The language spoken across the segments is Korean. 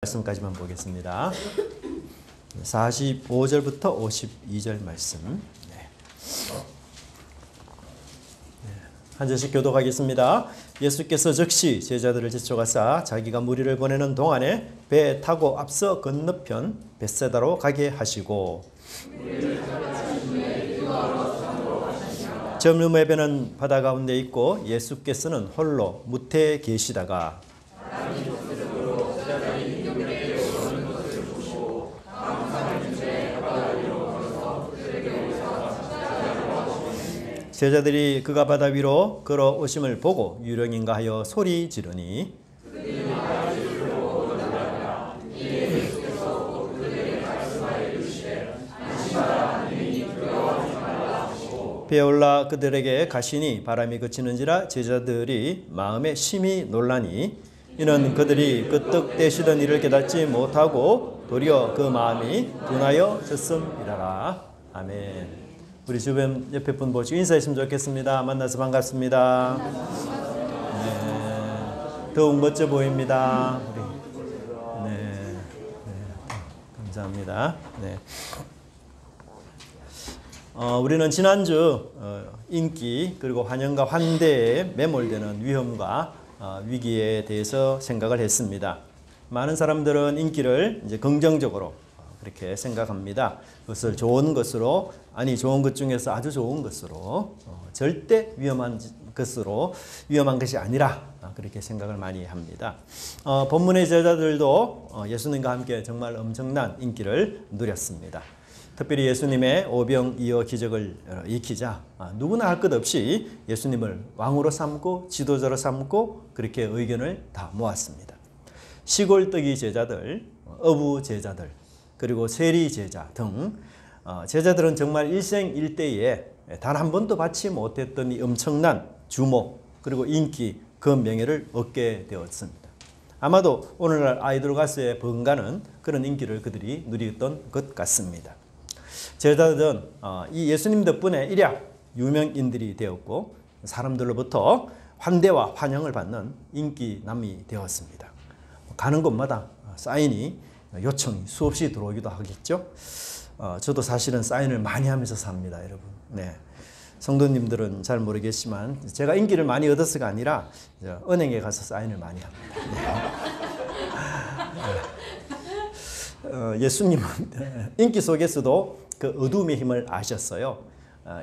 말씀까지만 보겠습니다. 45절부터 52절 말씀. 한 절씩 교독하겠습니다. 예수께서 즉시 제자들을 제쳐가사 자기가 무리를 보내는 동안에 배에 타고 앞서 건너편 벳세다로 가게 하시고, 저물의 배는 바다 가운데 있고 예수께서는 홀로 무태에 계시다가 제자들이 그가 바다 위로 걸어오심을 보고 유령인가 하여 소리 지르니, 배에 올라 그들에게 가시니 바람이 그치는지라 제자들이 마음에 심히 놀라니, 이는 그들이 그 떡 떼시던 일을 깨닫지 못하고 도리어 그 마음이 둔하여 졌음이라라. 아멘. 우리 주변 옆에 분 보시고 인사했으면 좋겠습니다. 만나서 반갑습니다. 네, 더욱 멋져 보입니다. 네, 감사합니다. 네. 우리는 지난주 인기 그리고 환영과 환대에 매몰되는 위험과 위기에 대해서 생각을 했습니다. 많은 사람들은 인기를 이제 긍정적으로 그렇게 생각합니다. 그것을 좋은 것으로, 아니 좋은 것 중에서 아주 좋은 것으로, 절대 위험한 것이 아니라 그렇게 생각을 많이 합니다. 본문의 제자들도 예수님과 함께 정말 엄청난 인기를 누렸습니다. 특별히 예수님의 오병이어 기적을 익히자 누구나 할 것 없이 예수님을 왕으로 삼고 지도자로 삼고 그렇게 의견을 다 모았습니다. 시골뜨기 제자들, 어부 제자들, 그리고 세리 제자 등 제자들은 정말 일생일대에 단 한 번도 받지 못했던 이 엄청난 주목 그리고 인기, 그 명예를 얻게 되었습니다. 아마도 오늘날 아이돌 가수의 번가는 그런 인기를 그들이 누렸던 것 같습니다. 제자들은 이 예수님 덕분에 일약 유명인들이 되었고 사람들로부터 환대와 환영을 받는 인기남이 되었습니다. 가는 곳마다 사인이 요청이 수없이 들어오기도 하겠죠. 저도 사실은 사인을 많이 하면서 삽니다, 여러분. 네. 성도님들은 잘 모르겠지만 제가 인기를 많이 얻어서가 아니라 은행에 가서 사인을 많이 합니다. 네. 예수님은 인기 속에서도 그 어둠의 힘을 아셨어요.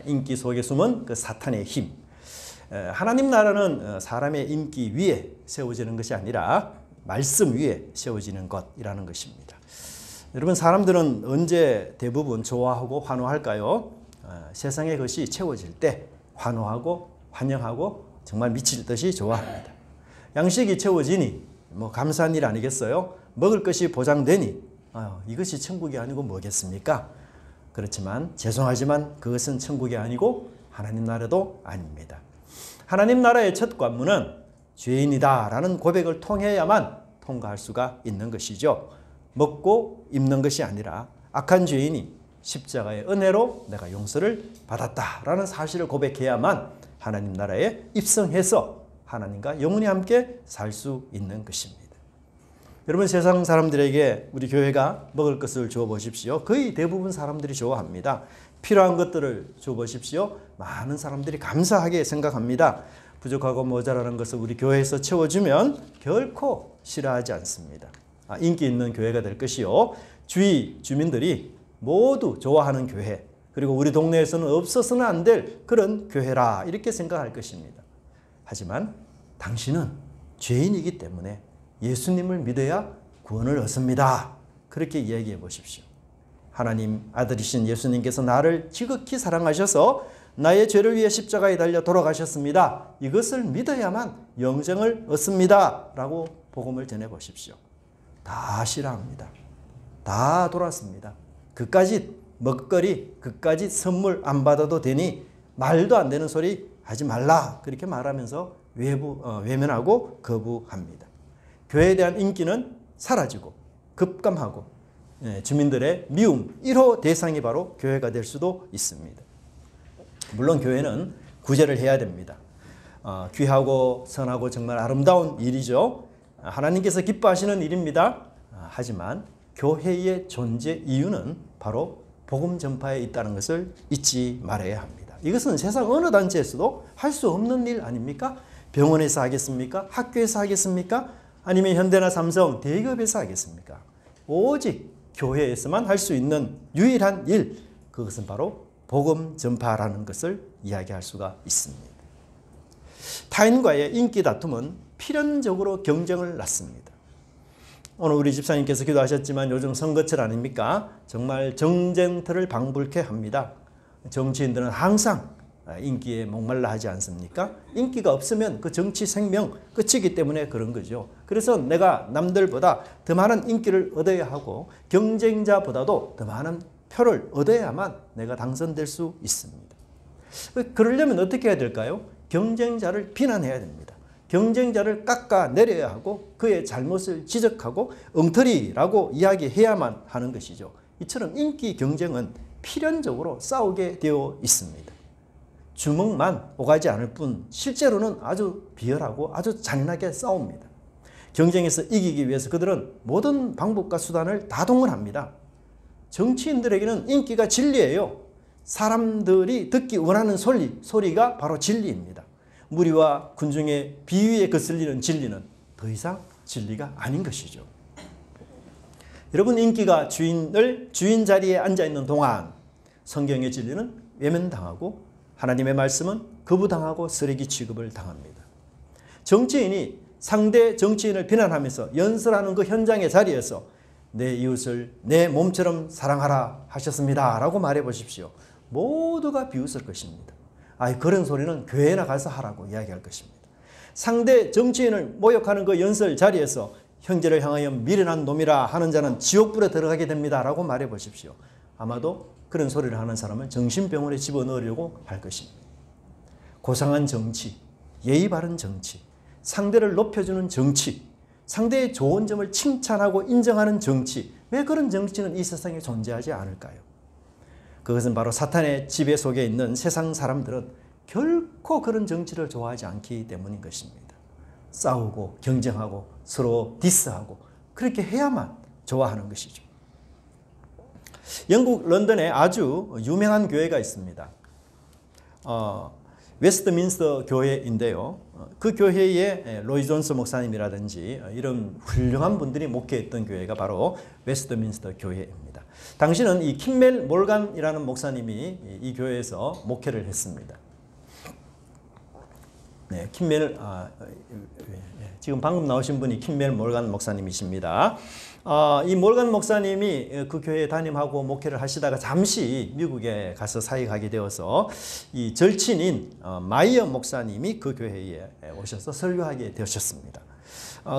인기 속에 숨은 그 사탄의 힘. 하나님 나라는 사람의 인기 위에 세워지는 것이 아니라 말씀 위에 세워지는 것이라는 것입니다. 여러분, 사람들은 언제 대부분 좋아하고 환호할까요? 세상의 것이 채워질 때 환호하고 환영하고 정말 미칠 듯이 좋아합니다. 양식이 채워지니 뭐 감사한 일 아니겠어요? 먹을 것이 보장되니 이것이 천국이 아니고 뭐겠습니까? 그렇지만 죄송하지만 그것은 천국이 아니고 하나님 나라도 아닙니다. 하나님 나라의 첫 관문은 죄인이다라는 고백을 통해야만 통과할 수가 있는 것이죠. 먹고 입는 것이 아니라 악한 죄인이 십자가의 은혜로 내가 용서를 받았다라는 사실을 고백해야만 하나님 나라에 입성해서 하나님과 영원히 함께 살 수 있는 것입니다. 여러분, 세상 사람들에게 우리 교회가 먹을 것을 주어 보십시오. 거의 대부분 사람들이 좋아합니다. 필요한 것들을 주어 보십시오. 많은 사람들이 감사하게 생각합니다. 부족하고 모자라는 것을 우리 교회에서 채워주면 결코 싫어하지 않습니다. 인기 있는 교회가 될 것이요, 주위 주민들이 모두 좋아하는 교회, 그리고 우리 동네에서는 없어서는 안 될 그런 교회라 이렇게 생각할 것입니다. 하지만 당신은 죄인이기 때문에 예수님을 믿어야 구원을 얻습니다. 그렇게 이야기해 보십시오. 하나님 아들이신 예수님께서 나를 지극히 사랑하셔서 나의 죄를 위해 십자가에 달려 돌아가셨습니다. 이것을 믿어야만 영생을 얻습니다. 라고 복음을 전해 보십시오. 다 싫어합니다. 다 돌았습니다. 그까짓 먹거리, 그까짓 선물 안 받아도 되니 말도 안 되는 소리 하지 말라. 그렇게 말하면서 외면하고 거부합니다. 교회에 대한 인기는 사라지고 급감하고 주민들의 미움, 1호 대상이 바로 교회가 될 수도 있습니다. 물론 교회는 구제를 해야 됩니다. 귀하고 선하고 정말 아름다운 일이죠. 하나님께서 기뻐하시는 일입니다. 하지만 교회의 존재 이유는 바로 복음 전파에 있다는 것을 잊지 말아야 합니다. 이것은 세상 어느 단체에서도 할 수 없는 일 아닙니까? 병원에서 하겠습니까? 학교에서 하겠습니까? 아니면 현대나 삼성, 대기업에서 하겠습니까? 오직 교회에서만 할 수 있는 유일한 일, 그것은 바로 복음 전파라는 것을 이야기할 수가 있습니다. 타인과의 인기 다툼은 필연적으로 경쟁을 낳습니다. 오늘 우리 집사님께서 기도하셨지만 요즘 선거철 아닙니까? 정말 정쟁터를 방불케 합니다. 정치인들은 항상 인기에 목말라 하지 않습니까? 인기가 없으면 그 정치 생명 끝이기 때문에 그런 거죠. 그래서 내가 남들보다 더 많은 인기를 얻어야 하고 경쟁자보다도 더 많은 표를 얻어야만 내가 당선될 수 있습니다. 그러려면 어떻게 해야 될까요? 경쟁자를 비난해야 됩니다. 경쟁자를 깎아내려야 하고 그의 잘못을 지적하고 엉터리라고 이야기해야만 하는 것이죠. 이처럼 인기 경쟁은 필연적으로 싸우게 되어 있습니다. 주먹만 오가지 않을 뿐 실제로는 아주 비열하고 아주 잔인하게 싸웁니다. 경쟁에서 이기기 위해서 그들은 모든 방법과 수단을 다 동원합니다. 정치인들에게는 인기가 진리예요. 사람들이 듣기 원하는 소리가 바로 진리입니다. 무리와 군중의 비위에 거슬리는 진리는 더 이상 진리가 아닌 것이죠. 여러분, 인기가 주인 자리에 앉아있는 동안 성경의 진리는 외면당하고 하나님의 말씀은 거부당하고 쓰레기 취급을 당합니다. 정치인이 상대 정치인을 비난하면서 연설하는 그 현장의 자리에서 내 이웃을 내 몸처럼 사랑하라 하셨습니다 라고 말해 보십시오. 모두가 비웃을 것입니다. 그런 소리는 교회나 가서 하라고 이야기할 것입니다. 상대 정치인을 모욕하는 그 연설 자리에서 형제를 향하여 미련한 놈이라 하는 자는 지옥불에 들어가게 됩니다 라고 말해 보십시오. 아마도 그런 소리를 하는 사람을 정신병원에 집어넣으려고 할 것입니다. 고상한 정치, 예의 바른 정치, 상대를 높여주는 정치, 상대의 좋은 점을 칭찬하고 인정하는 정치, 왜 그런 정치는 이 세상에 존재하지 않을까요? 그것은 바로 사탄의 지배 속에 있는 세상 사람들은 결코 그런 정치를 좋아하지 않기 때문인 것입니다. 싸우고 경쟁하고 서로 디스하고 그렇게 해야만 좋아하는 것이죠. 영국 런던에 아주 유명한 교회가 있습니다. 웨스트민스터 교회인데요. 그 교회에 로이 존스 목사님이라든지 이런 훌륭한 분들이 목회했던 교회가 바로 웨스트민스터 교회입니다. 당시는 이 킴멜 몰간이라는 목사님이 이 교회에서 목회를 했습니다. 네, 지금 방금 나오신 분이 킴멜 몰간 목사님이십니다. 이 몰간 목사님이 그 교회에 담임하고 목회를 하시다가 잠시 미국에 가서 사역하게 되어서 이 절친인 마이어 목사님이 그 교회에 오셔서 설교하게 되셨습니다.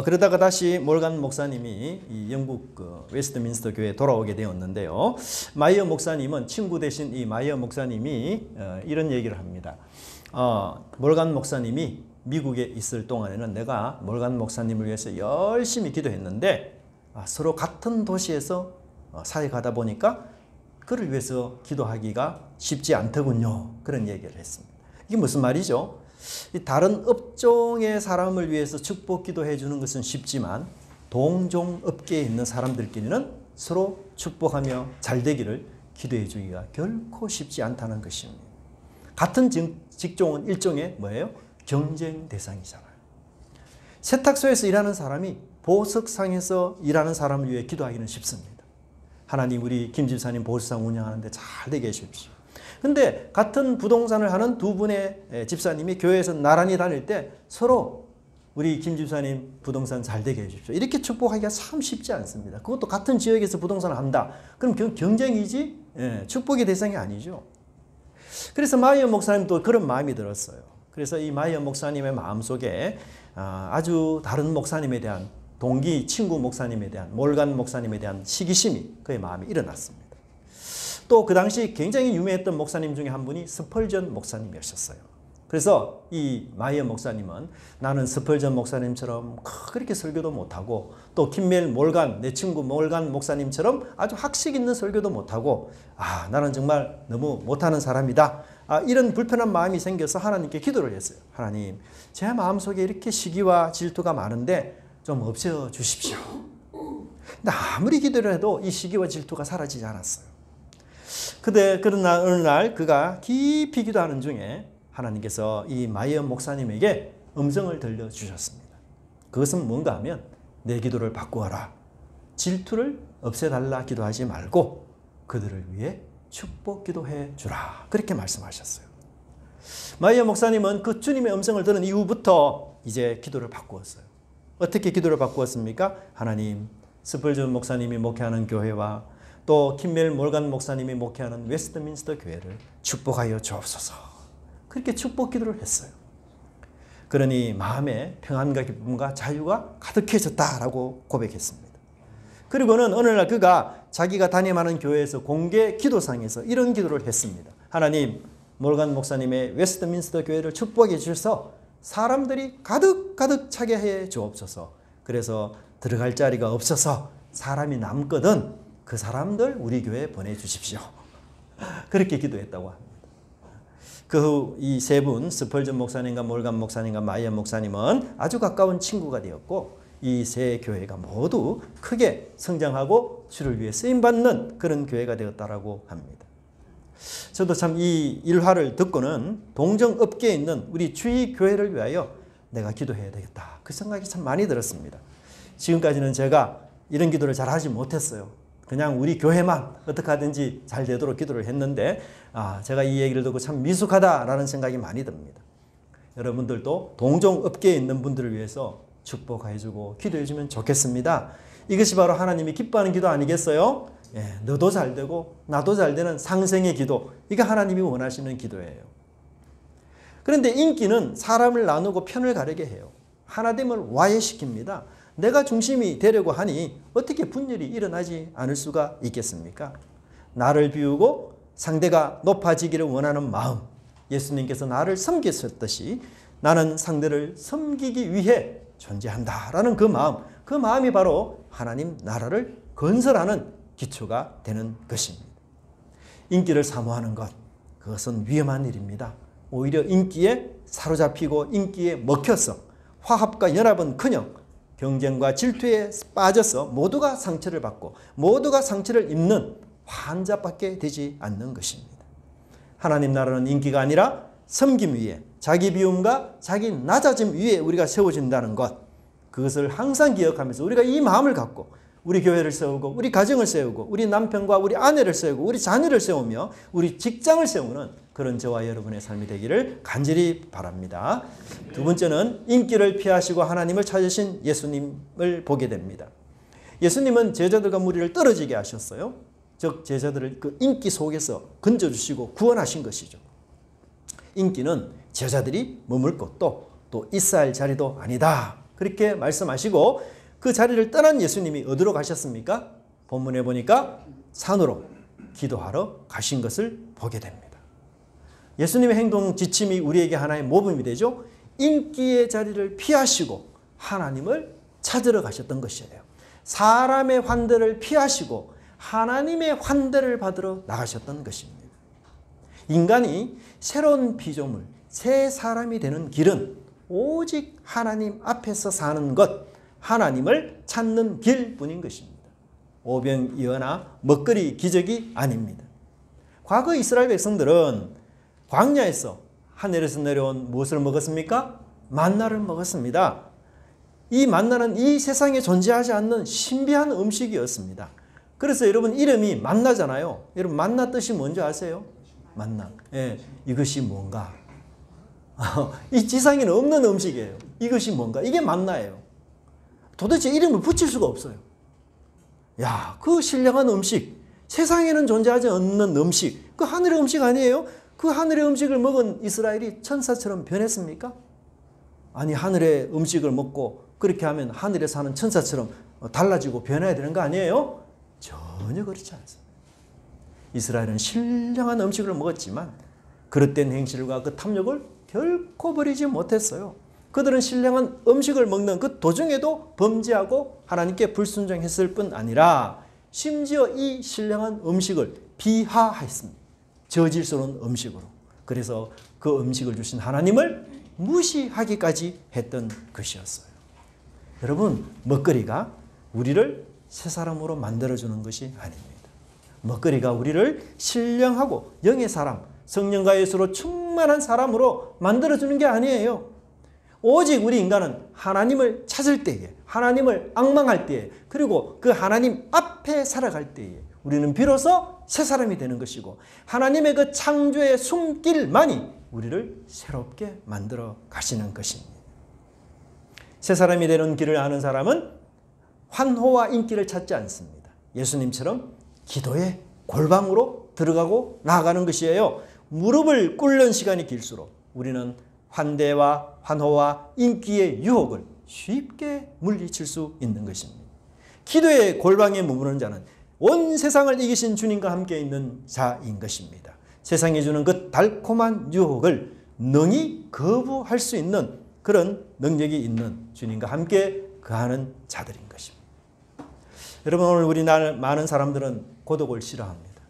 그러다가 다시 몰간 목사님이 이 영국 웨스트민스터 교회에 돌아오게 되었는데요. 마이어 목사님은 친구 되신 이 마이어 목사님이 이런 얘기를 합니다. 몰간 목사님이 미국에 있을 동안에는 내가 몰간 목사님을 위해서 열심히 기도했는데 서로 같은 도시에서 사역하다 보니까 그를 위해서 기도하기가 쉽지 않더군요. 그런 얘기를 했습니다. 이게 무슨 말이죠? 다른 업종의 사람을 위해서 축복 기도해 주는 것은 쉽지만 동종 업계에 있는 사람들끼리는 서로 축복하며 잘 되기를 기도해 주기가 결코 쉽지 않다는 것입니다. 같은 직종은 일종의 뭐예요? 경쟁 대상이잖아요. 세탁소에서 일하는 사람이 보석상에서 일하는 사람을 위해 기도하기는 쉽습니다. 하나님, 우리 김 집사님 보석상 운영하는데 잘 되게 해주십시오. 근데 같은 부동산을 하는 두 분의 집사님이 교회에서 나란히 다닐 때 서로 우리 김 집사님 부동산 잘 되게 해주십시오. 이렇게 축복하기가 참 쉽지 않습니다. 그것도 같은 지역에서 부동산을 한다. 그럼 경쟁이지 축복의 대상이 아니죠. 그래서 마이어 목사님도 그런 마음이 들었어요. 그래서 이 마이어 목사님의 마음속에 아주 다른 목사님에 대한 동기 친구 목사님에 대한 몰간 목사님에 대한 시기심이 그의 마음에 일어났습니다. 또 그 당시 굉장히 유명했던 목사님 중에 한 분이 스펄전 목사님이었어요. 그래서 이 마이어 목사님은 나는 스펄전 목사님처럼 그렇게 설교도 못하고 또 킴멜 몰간 내 친구 몰간 목사님처럼 아주 학식 있는 설교도 못하고 나는 정말 너무 못하는 사람이다. 이런 불편한 마음이 생겨서 하나님께 기도를 했어요. 하나님, 제 마음속에 이렇게 시기와 질투가 많은데 좀 없애주십시오. 근데 아무리 기도를 해도 이 시기와 질투가 사라지지 않았어요. 그러나 어느 날 그가 깊이 기도하는 중에 하나님께서 이 마이어 목사님에게 음성을 들려주셨습니다. 그것은 뭔가 하면 내 기도를 바꾸어라. 질투를 없애달라 기도하지 말고 그들을 위해 축복 기도해 주라. 그렇게 말씀하셨어요. 마이어 목사님은 그 주님의 음성을 들은 이후부터 이제 기도를 바꾸었어요. 어떻게 기도를 바꾸었습니까? 하나님, 스펄전 목사님이 목회하는 교회와 또 킴멜 몰간 목사님이 목회하는 웨스트민스터 교회를 축복하여 주옵소서. 그렇게 축복 기도를 했어요. 그러니 마음에 평안과 기쁨과 자유가 가득해졌다라고 고백했습니다. 그리고는 어느 날 그가 자기가 담임하는 교회에서 공개 기도상에서 이런 기도를 했습니다. 하나님, 몰간 목사님의 웨스트민스터 교회를 축복해 주셔서 사람들이 가득 차게 해 주옵소서. 그래서 들어갈 자리가 없어서 사람이 남거든 그 사람들 우리 교회에 보내주십시오. 그렇게 기도했다고 합니다. 그 후 이 세 분, 스펄전 목사님과 몰간 목사님과 마이어 목사님은 아주 가까운 친구가 되었고 이 세 교회가 모두 크게 성장하고 주를 위해 쓰임받는 그런 교회가 되었다라고 합니다. 저도 참 이 일화를 듣고는 동정업계에 있는 우리 주위 교회를 위하여 내가 기도해야 되겠다. 그 생각이 참 많이 들었습니다. 지금까지는 제가 이런 기도를 잘 하지 못했어요. 그냥 우리 교회만 어떻게 하든지 잘 되도록 기도를 했는데 제가 이 얘기를 듣고 참 미숙하다라는 생각이 많이 듭니다. 여러분들도 동종업계에 있는 분들을 위해서 축복해주고 기도해주면 좋겠습니다. 이것이 바로 하나님이 기뻐하는 기도 아니겠어요? 너도 잘 되고 나도 잘 되는 상생의 기도, 이게 하나님이 원하시는 기도예요. 그런데 인기는 사람을 나누고 편을 가르게 해요. 하나됨을 와해시킵니다. 내가 중심이 되려고 하니 어떻게 분열이 일어나지 않을 수가 있겠습니까? 나를 비우고 상대가 높아지기를 원하는 마음, 예수님께서 나를 섬기셨듯이 나는 상대를 섬기기 위해 존재한다라는 그 마음이 바로 하나님 나라를 건설하는 기초가 되는 것입니다. 인기를 사모하는 것, 그것은 위험한 일입니다. 오히려 인기에 사로잡히고 인기에 먹혀서 화합과 연합은커녕 경쟁과 질투에 빠져서 모두가 상처를 받고 모두가 상처를 입는 환자밖에 되지 않는 것입니다. 하나님 나라는 인기가 아니라 섬김 위에, 자기 비움과 자기 낮아짐 위에 우리가 세워진다는 것, 그것을 항상 기억하면서 우리가 이 마음을 갖고 우리 교회를 세우고 우리 가정을 세우고 우리 남편과 우리 아내를 세우고 우리 자녀를 세우며 우리 직장을 세우는 그런 저와 여러분의 삶이 되기를 간절히 바랍니다. 두 번째는 인기를 피하시고 하나님을 찾으신 예수님을 보게 됩니다. 예수님은 제자들과 무리를 떨어지게 하셨어요. 즉 제자들을 그 인기 속에서 건져주시고 구원하신 것이죠. 인기는 제자들이 머물 곳도 또 있어야 할 자리도 아니다. 그렇게 말씀하시고 그 자리를 떠난 예수님이 어디로 가셨습니까? 본문에 보니까 산으로 기도하러 가신 것을 보게 됩니다. 예수님의 행동 지침이 우리에게 하나의 모범이 되죠. 인기의 자리를 피하시고 하나님을 찾으러 가셨던 것이에요. 사람의 환대를 피하시고 하나님의 환대를 받으러 나가셨던 것입니다. 인간이 새로운 피조물, 새 사람이 되는 길은 오직 하나님 앞에서 사는 것, 하나님을 찾는 길뿐인 것입니다. 오병이어나 먹거리 기적이 아닙니다. 과거 이스라엘 백성들은 광야에서 하늘에서 내려온 무엇을 먹었습니까? 만나를 먹었습니다. 이 만나는 이 세상에 존재하지 않는 신비한 음식이었습니다. 그래서 여러분 이름이 만나잖아요. 여러분 만나 뜻이 뭔지 아세요? 만나. 이것이 뭔가? 이 지상에는 없는 음식이에요. 이것이 뭔가? 이게 만나예요. 도대체 이름을 붙일 수가 없어요. 야, 그 신령한 음식, 세상에는 존재하지 않는 음식, 그 하늘의 음식 아니에요? 그 하늘의 음식을 먹은 이스라엘이 천사처럼 변했습니까? 아니, 하늘의 음식을 먹고 그렇게 하면 하늘에 사는 천사처럼 달라지고 변해야 되는 거 아니에요? 전혀 그렇지 않습니다. 이스라엘은 신령한 음식을 먹었지만 그릇된 행실과 그 탐욕을 결코 버리지 못했어요. 그들은 신령한 음식을 먹는 그 도중에도 범죄하고 하나님께 불순종했을 뿐 아니라 심지어 이 신령한 음식을 비하했습니다. 저질스러운 음식으로. 그래서 그 음식을 주신 하나님을 무시하기까지 했던 것이었어요. 여러분, 먹거리가 우리를 새 사람으로 만들어주는 것이 아닙니다. 먹거리가 우리를 신령하고 영의 사람, 성령과 예수로 충만한 사람으로 만들어주는 게 아니에요. 오직 우리 인간은 하나님을 찾을 때에, 하나님을 앙망할 때에, 그리고 그 하나님 앞에 살아갈 때에 우리는 비로소 새 사람이 되는 것이고, 하나님의 그 창조의 숨길만이 우리를 새롭게 만들어 가시는 것입니다. 새 사람이 되는 길을 아는 사람은 환호와 인기를 찾지 않습니다. 예수님처럼 기도의 골방으로 들어가고 나아가는 것이에요. 무릎을 꿇는 시간이 길수록 우리는 환대와 환호와 인기의 유혹을 쉽게 물리칠 수 있는 것입니다. 기도의 골방에 머무는 자는 온 세상을 이기신 주님과 함께 있는 자인 것입니다. 세상이 주는 그 달콤한 유혹을 능히 거부할 수 있는 그런 능력이 있는 주님과 함께 거하는 자들인 것입니다. 여러분, 오늘 우리 많은 사람들은 고독을 싫어합니다.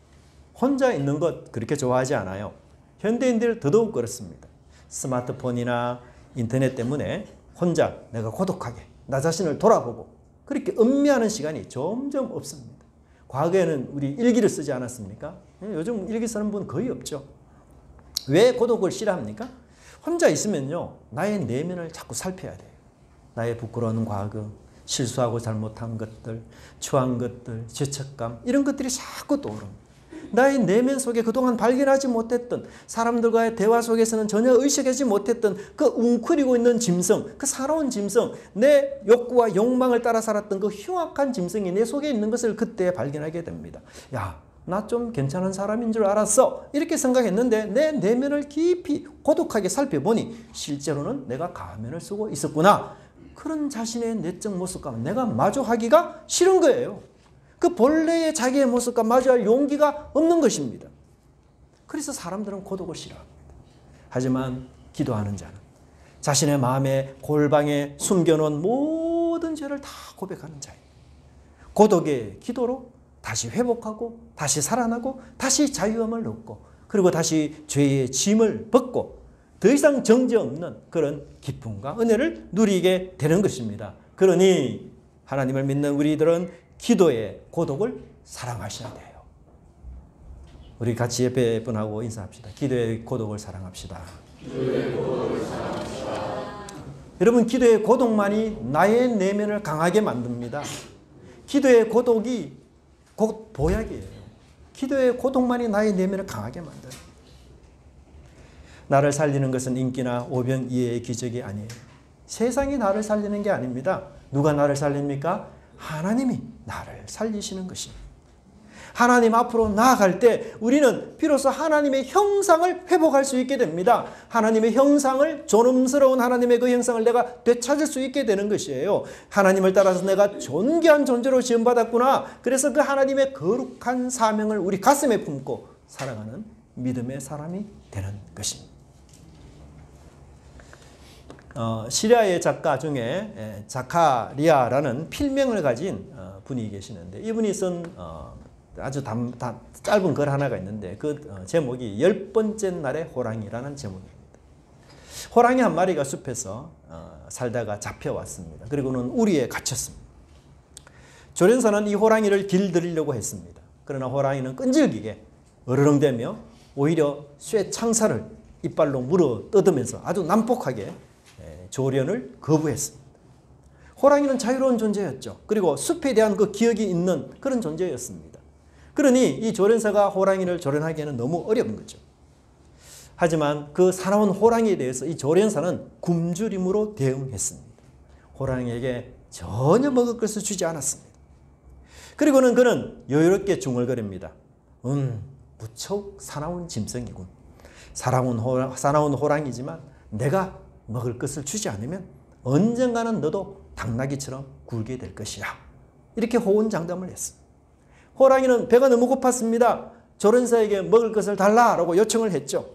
혼자 있는 것 그렇게 좋아하지 않아요. 현대인들 더더욱 그렇습니다. 스마트폰이나 인터넷 때문에 혼자 내가 고독하게 나 자신을 돌아보고 그렇게 음미하는 시간이 점점 없습니다. 과거에는 우리 일기를 쓰지 않았습니까? 요즘 일기 쓰는 분 거의 없죠. 왜 고독을 싫어합니까? 혼자 있으면요, 나의 내면을 자꾸 살펴야 돼요. 나의 부끄러운 과거, 실수하고 잘못한 것들, 추한 것들, 죄책감, 이런 것들이 자꾸 떠오릅니다. 나의 내면 속에 그동안 발견하지 못했던, 사람들과의 대화 속에서는 전혀 의식하지 못했던 그 웅크리고 있는 짐승, 그 살아온 짐승, 내 욕구와 욕망을 따라 살았던 그 흉악한 짐승이 내 속에 있는 것을 그때 발견하게 됩니다. 야, 나 좀 괜찮은 사람인 줄 알았어. 이렇게 생각했는데 내 내면을 깊이 고독하게 살펴보니 실제로는 내가 가면을 쓰고 있었구나. 그런 자신의 내적 모습과 내가 마주하기가 싫은 거예요. 그 본래의 자기의 모습과 마주할 용기가 없는 것입니다. 그래서 사람들은 고독을 싫어합니다. 하지만 기도하는 자는 자신의 마음의 골방에 숨겨놓은 모든 죄를 다 고백하는 자예요. 고독의 기도로 다시 회복하고 다시 살아나고 다시 자유함을 얻고 그리고 다시 죄의 짐을 벗고 더 이상 정죄 없는 그런 기쁨과 은혜를 누리게 되는 것입니다. 그러니 하나님을 믿는 우리들은 기도의 고독을 사랑하셔야 돼요. 우리 같이 옆에 분하고 인사합시다. 기도의 고독을 사랑합시다. 기도의 고독을 사랑합시다. 여러분, 기도의 고독만이 나의 내면을 강하게 만듭니다. 기도의 고독이 곧 보약이에요. 기도의 고독만이 나의 내면을 강하게 만들어요. 나를 살리는 것은 인기나 오병 이해의 기적이 아니에요. 세상이 나를 살리는 게 아닙니다. 누가 나를 살립니까? 하나님이 나를 살리시는 것입니다. 하나님 앞으로 나아갈 때 우리는 비로소 하나님의 형상을 회복할 수 있게 됩니다. 하나님의 형상을, 존엄스러운 하나님의 그 형상을 내가 되찾을 수 있게 되는 것이에요. 하나님을 따라서 내가 존귀한 존재로 지음받았구나. 그래서 그 하나님의 거룩한 사명을 우리 가슴에 품고 살아가는 믿음의 사람이 되는 것입니다. 시리아의 작가 중에 자카리아라는 필명을 가진 분이 계시는데, 이분이 쓴 아주 짧은 글 하나가 있는데 그 제목이 10번째 날의 호랑이라는 제목입니다. 호랑이 한 마리가 숲에서 살다가 잡혀왔습니다. 그리고는 우리에 갇혔습니다. 조련사는 이 호랑이를 길들이려고 했습니다. 그러나 호랑이는 끈질기게 어르렁대며 오히려 쇠 창살을 이빨로 물어 뜯으면서 아주 난폭하게 조련을 거부했습니다. 호랑이는 자유로운 존재였죠. 그리고 숲에 대한 그 기억이 있는 그런 존재였습니다. 그러니 이 조련사가 호랑이를 조련하기에는 너무 어려운 거죠. 하지만 그 사나운 호랑이에 대해서 이 조련사는 굶주림으로 대응했습니다. 호랑이에게 전혀 먹을 것을 주지 않았습니다. 그리고는 그는 여유롭게 중얼거립니다. 무척 사나운 짐승이군. 사나운 호랑이지만 내가 먹을 것을 주지 않으면 언젠가는 너도 당나귀처럼 굴게 될 것이야. 이렇게 호언장담을 했습니다. 호랑이는 배가 너무 고팠습니다. 조련사에게 먹을 것을 달라라고 요청을 했죠.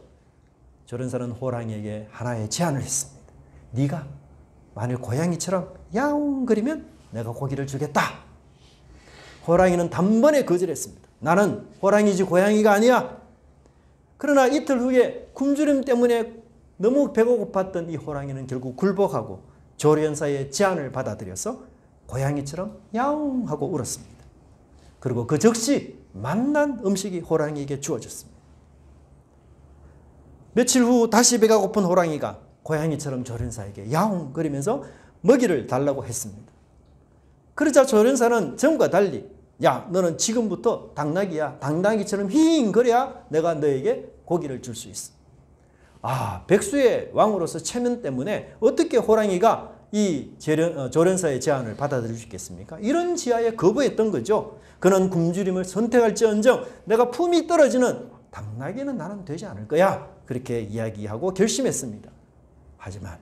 조련사는 호랑이에게 하나의 제안을 했습니다. 네가 만일 고양이처럼 야옹거리면 내가 고기를 주겠다. 호랑이는 단번에 거절했습니다. 나는 호랑이지 고양이가 아니야. 그러나 이틀 후에 굶주림 때문에 너무 배가 고팠던 이 호랑이는 결국 굴복하고 조련사의 제안을 받아들여서 고양이처럼 야옹 하고 울었습니다. 그리고 그 즉시 맛난 음식이 호랑이에게 주어졌습니다. 며칠 후 다시 배가 고픈 호랑이가 고양이처럼 조련사에게 야옹 거리면서 먹이를 달라고 했습니다. 그러자 조련사는 전과 달리 야, 너는 지금부터 당나귀야. 당나귀처럼 힝 거려야 내가 너에게 고기를 줄 수 있어. 아, 백수의 왕으로서 체면 때문에 어떻게 호랑이가 이 조련사의 제안을 받아들일 수 있겠습니까? 이런 지하에 거부했던 거죠. 그는 굶주림을 선택할지언정 내가 품이 떨어지는 당나귀는 나는 되지 않을 거야. 그렇게 이야기하고 결심했습니다. 하지만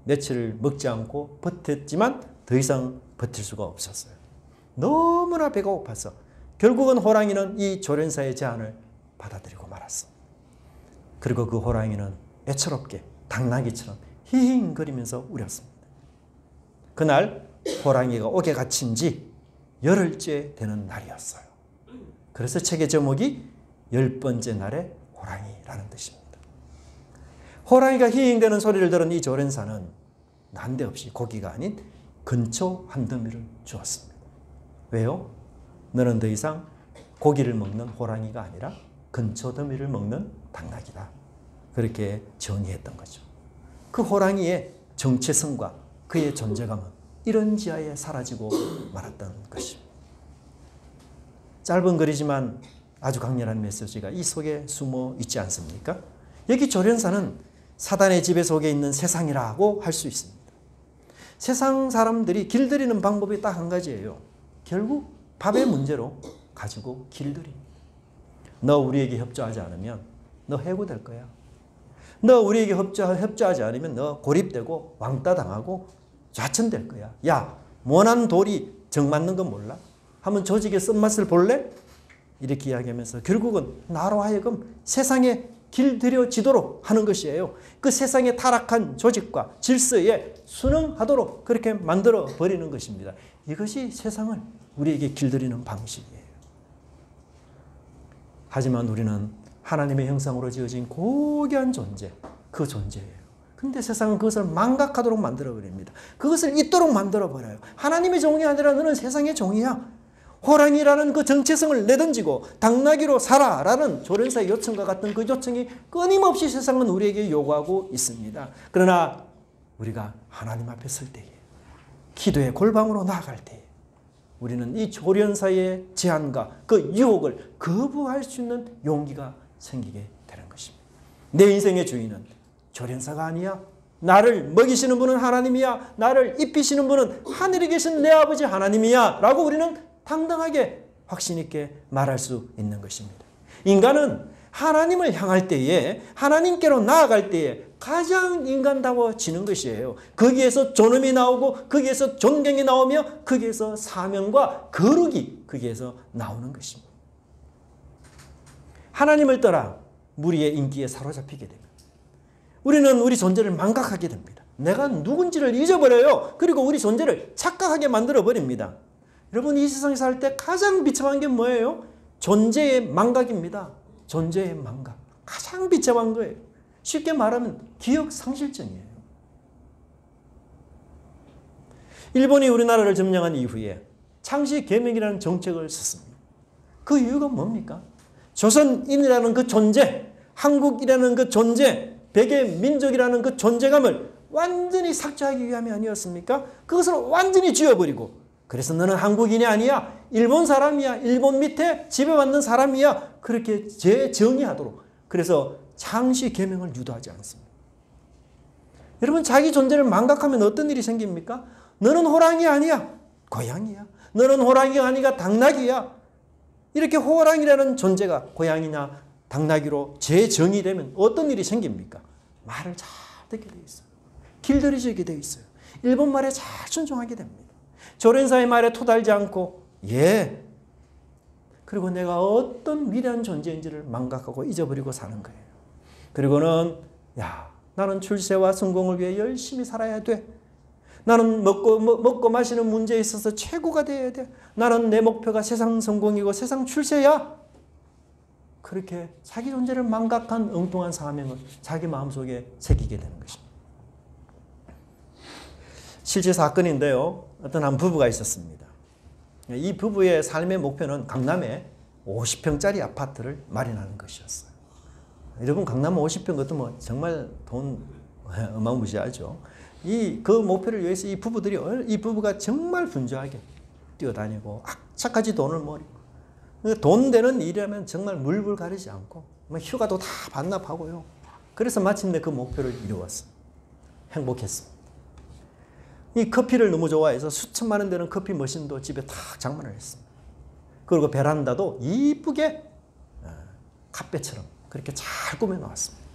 며칠을 먹지 않고 버텼지만 더 이상 버틸 수가 없었어요. 너무나 배가 고파서 결국은 호랑이는 이 조련사의 제안을 받아들이고 말았어. 그리고 그 호랑이는 애처롭게 당나귀처럼 히힝거리면서 울었습니다. 그날 호랑이가 옥에 갇힌 지 열흘째 되는 날이었어요. 그래서 책의 제목이 10번째 날의 호랑이라는 뜻입니다. 호랑이가 히힝대는 소리를 들은 이 조련사는 난데없이 고기가 아닌 근초 한 더미를 주었습니다. 왜요? 너는 더 이상 고기를 먹는 호랑이가 아니라 근초 더미를 먹는 당나귀다. 그렇게 정의했던 거죠. 그 호랑이의 정체성과 그의 존재감은 이런 지하에 사라지고 말았던 것입니다. 짧은 글이지만 아주 강렬한 메시지가 이 속에 숨어 있지 않습니까? 여기 조련사는 사단의 지배 속에 있는 세상이라고 할 수 있습니다. 세상 사람들이 길들이는 방법이 딱 한 가지예요. 결국 밥의 문제로 가지고 길들입니다. 너 우리에게 협조하지 않으면 너 해고될 거야. 너 우리에게 협조하지 않으면 너 고립되고 왕따 당하고 좌천될 거야. 야, 모난 돌이 정 맞는 건 몰라? 한번 조직의 쓴맛을 볼래? 이렇게 이야기하면서 결국은 나로 하여금 세상에 길들여지도록 하는 것이에요. 그 세상의 타락한 조직과 질서에 순응하도록 그렇게 만들어 버리는 것입니다. 이것이 세상을 우리에게 길들이는 방식이에요. 하지만 우리는 하나님의 형상으로 지어진 고귀한 존재, 그 존재예요. 근데 세상은 그것을 망각하도록 만들어버립니다. 그것을 잊도록 만들어버려요. 하나님의 종이 아니라 너는 세상의 종이야. 호랑이라는 그 정체성을 내던지고 당나귀로 살아라는 조련사의 요청과 같은 그 요청이 끊임없이 세상은 우리에게 요구하고 있습니다. 그러나 우리가 하나님 앞에 설 때에 기도의 골방으로 나아갈 때에 우리는 이 조련사의 제안과 그 유혹을 거부할 수 있는 용기가 생기게 되는 것입니다. 내 인생의 주인은 조련사가 아니야. 나를 먹이시는 분은 하나님이야. 나를 입히시는 분은 하늘에 계신 내 아버지 하나님이야. 라고 우리는 당당하게 확신 있게 말할 수 있는 것입니다. 인간은 하나님을 향할 때에 하나님께로 나아갈 때에 가장 인간다워지는 것이에요. 거기에서 존엄이 나오고 거기에서 존경이 나오며 거기에서 사명과 거룩이 거기에서 나오는 것입니다. 하나님을 떠나 무리의 인기에 사로잡히게 됩니다. 우리는 우리 존재를 망각하게 됩니다. 내가 누군지를 잊어버려요. 그리고 우리 존재를 착각하게 만들어버립니다. 여러분, 이 세상에 살 때 가장 비참한 게 뭐예요? 존재의 망각입니다. 존재의 망각. 가장 비참한 거예요. 쉽게 말하면 기억 상실증이에요. 일본이 우리나라를 점령한 이후에 창씨 개명이라는 정책을 썼습니다. 그 이유가 뭡니까? 조선인이라는 그 존재, 한국이라는 그 존재, 백의 민족이라는 그 존재감을 완전히 삭제하기 위함이 아니었습니까? 그것을 완전히 지워버리고 그래서 너는 한국인이 아니야. 일본 사람이야. 일본 밑에 지배받는 사람이야. 그렇게 재정의하도록. 그래서 창씨 개명을 유도하지 않습니다. 여러분, 자기 존재를 망각하면 어떤 일이 생깁니까? 너는 호랑이 아니야. 고양이야. 너는 호랑이가 아니라 당나귀야. 이렇게 호랑이라는 존재가 고양이나 당나귀로 재정의되면 어떤 일이 생깁니까? 말을 잘 듣게 돼 있어요. 길들여지게 돼 있어요. 일본 말에 잘 순종하게 됩니다. 조련사의 말에 토달지 않고 예. 그리고 내가 어떤 위대한 존재인지를 망각하고 잊어버리고 사는 거예요. 그리고는 야, 나는 출세와 성공을 위해 열심히 살아야 돼. 나는 먹고 마시는 문제에 있어서 최고가 돼야 돼. 나는 내 목표가 세상 성공이고 세상 출세야. 그렇게 자기 존재를 망각한 엉뚱한 사명을 자기 마음속에 새기게 되는 것입니다. 실제 사건인데요. 어떤 한 부부가 있었습니다. 이 부부의 삶의 목표는 강남에 50평짜리 아파트를 마련하는 것이었어요. 여러분 강남 50평 것도 뭐 정말 돈 어마무시하죠. 그 목표를 위해서 이 부부가 정말 분주하게 뛰어다니고 악착같이 돈을 모으고 돈 되는 일이라면 정말 물불 가리지 않고 휴가도 다 반납하고요. 그래서 마침내 그 목표를 이루었습니다. 행복했습니다. 이 커피를 너무 좋아해서 수천만 원 되는 커피 머신도 집에 탁 장만을 했습니다. 그리고 베란다도 이쁘게 갓배처럼 그렇게 잘 꾸며 놓았습니다.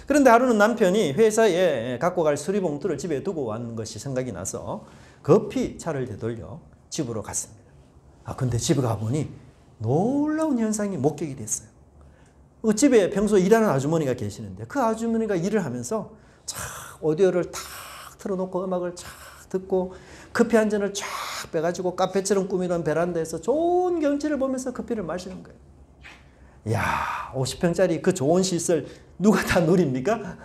그런데 하루는 남편이 회사에 갖고 갈 수리봉투를 집에 두고 왔는 것이 생각이 나서 급히 차를 되돌려 집으로 갔습니다. 근데 집에 가보니 놀라운 현상이 목격이 됐어요. 집에 평소에 일하는 아주머니가 계시는데 그 아주머니가 일을 하면서 오디오를 탁 틀어놓고 음악을 쫙 듣고 커피 한 잔을 쫙 빼가지고 카페처럼 꾸미던 베란다에서 좋은 경치를 보면서 커피를 마시는 거예요. 이야, 50평짜리 그 좋은 시설 누가 다 누립니까?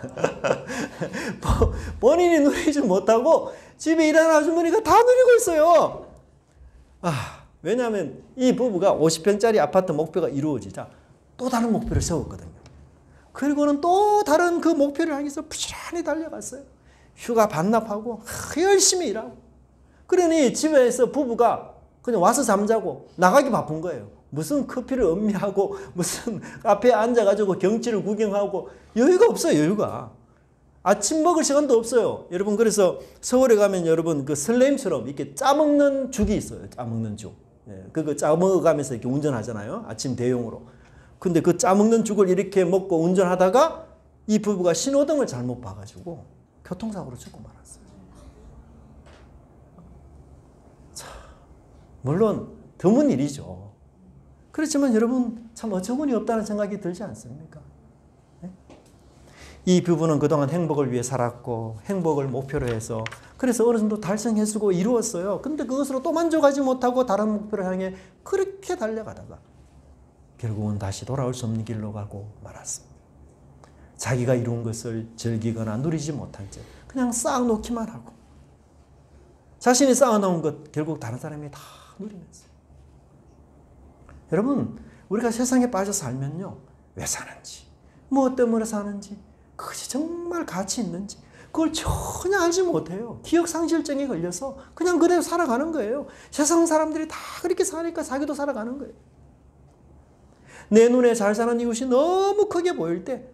본인이 누리지 못하고 집에 일하는 아주머니가 다 누리고 있어요. 왜냐하면 이 부부가 50평짜리 아파트 목표가 이루어지자 또 다른 목표를 세웠거든요. 그리고는 또 다른 그 목표를 향해서 부지런히 달려갔어요. 휴가 반납하고 열심히 일하고. 그러니 집에서 부부가 그냥 와서 잠자고 나가기 바쁜 거예요. 무슨 커피를 음미하고 무슨 카페에 앉아가지고 경치를 구경하고 여유가 없어요. 여유가. 아침 먹을 시간도 없어요. 여러분 그래서 서울에 가면 여러분 그 설레임처럼 이렇게 짜먹는 죽이 있어요. 짜먹는 죽. 그거 짜먹어가면서 이렇게 운전하잖아요. 아침 대용으로. 근데 그 짜먹는 죽을 이렇게 먹고 운전하다가 이 부부가 신호등을 잘못 봐가지고 교통사고로 죽고 말았어요. 물론 드문 일이죠. 그렇지만 여러분 참 어처구니 없다는 생각이 들지 않습니까? 네? 이 부부는 그동안 행복을 위해 살았고 행복을 목표로 해서 그래서 어느 정도 달성해주고 이루었어요. 근데 그것으로 또 만족하지 못하고 다른 목표를 향해 그렇게 달려가다가 결국은 다시 돌아올 수 없는 길로 가고 말았습니다. 자기가 이룬 것을 즐기거나 누리지 못한 채 그냥 쌓아놓기만 하고 자신이 쌓아놓은 것 결국 다른 사람이 다 누리면서. 여러분 우리가 세상에 빠져 살면요 왜 사는지 무엇 때문에 사는지 그것이 정말 가치 있는지 그걸 전혀 알지 못해요. 기억상실증에 걸려서 그냥 그대로 살아가는 거예요. 세상 사람들이 다 그렇게 사니까 자기도 살아가는 거예요. 내 눈에 잘 사는 이웃이 너무 크게 보일 때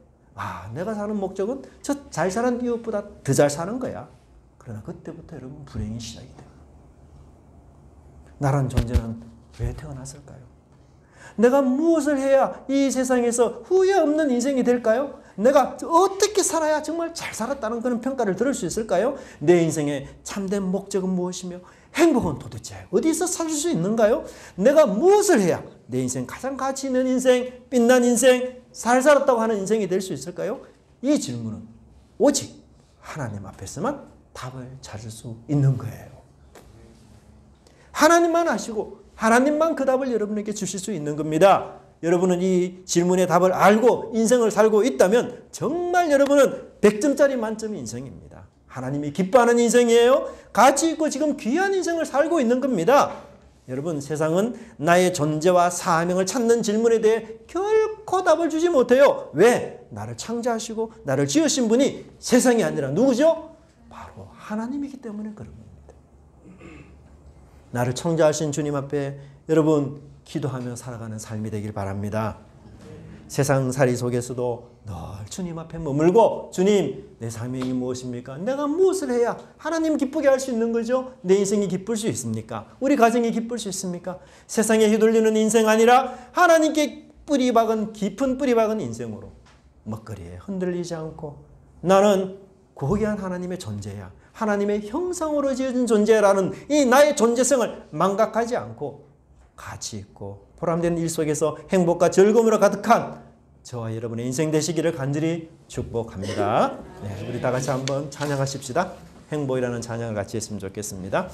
내가 사는 목적은 저 잘 사는 이웃보다 더 잘 사는 거야. 그러나 그때부터 여러분 불행이 시작이 돼요. 나란 존재는 왜 태어났을까요? 내가 무엇을 해야 이 세상에서 후회 없는 인생이 될까요? 내가 어떻게 살아야 정말 잘 살았다는 그런 평가를 들을 수 있을까요? 내 인생의 참된 목적은 무엇이며 행복은 도대체 어디서 찾을 수 있는가요? 내가 무엇을 해야 내 인생 가장 가치 있는 인생, 빛난 인생, 잘 살았다고 하는 인생이 될 수 있을까요? 이 질문은 오직 하나님 앞에서만 답을 찾을 수 있는 거예요. 하나님만 아시고 하나님만 그 답을 여러분에게 주실 수 있는 겁니다. 여러분은 이 질문의 답을 알고 인생을 살고 있다면 정말 여러분은 100점짜리 만점의 인생입니다. 하나님이 기뻐하는 인생이에요. 가치 있고 지금 귀한 인생을 살고 있는 겁니다. 여러분 세상은 나의 존재와 사명을 찾는 질문에 대해 결코 답을 주지 못해요. 왜? 나를 창조하시고 나를 지으신 분이 세상이 아니라 누구죠? 바로 하나님이기 때문에 그런 겁니다. 나를 창조하신 주님 앞에 여러분 기도하며 살아가는 삶이 되길 바랍니다. 세상살이 속에서도 늘 주님 앞에 머물고 주님 내 사명이 무엇입니까? 내가 무엇을 해야 하나님 기쁘게 할 수 있는 거죠? 내 인생이 기쁠 수 있습니까? 우리 가정이 기쁠 수 있습니까? 세상에 휘둘리는 인생 아니라 하나님께 깊은 뿌리 박은 인생으로 먹거리에 흔들리지 않고 나는 고귀한 하나님의 존재야. 하나님의 형상으로 지어진 존재라는 이 나의 존재성을 망각하지 않고 가치 있고 보람된 일 속에서 행복과 즐거움으로 가득한 저와 여러분의 인생 되시기를 간절히 축복합니다. 네, 우리 다 같이 한번 찬양하십시다. 행복이라는 찬양을 같이 했으면 좋겠습니다.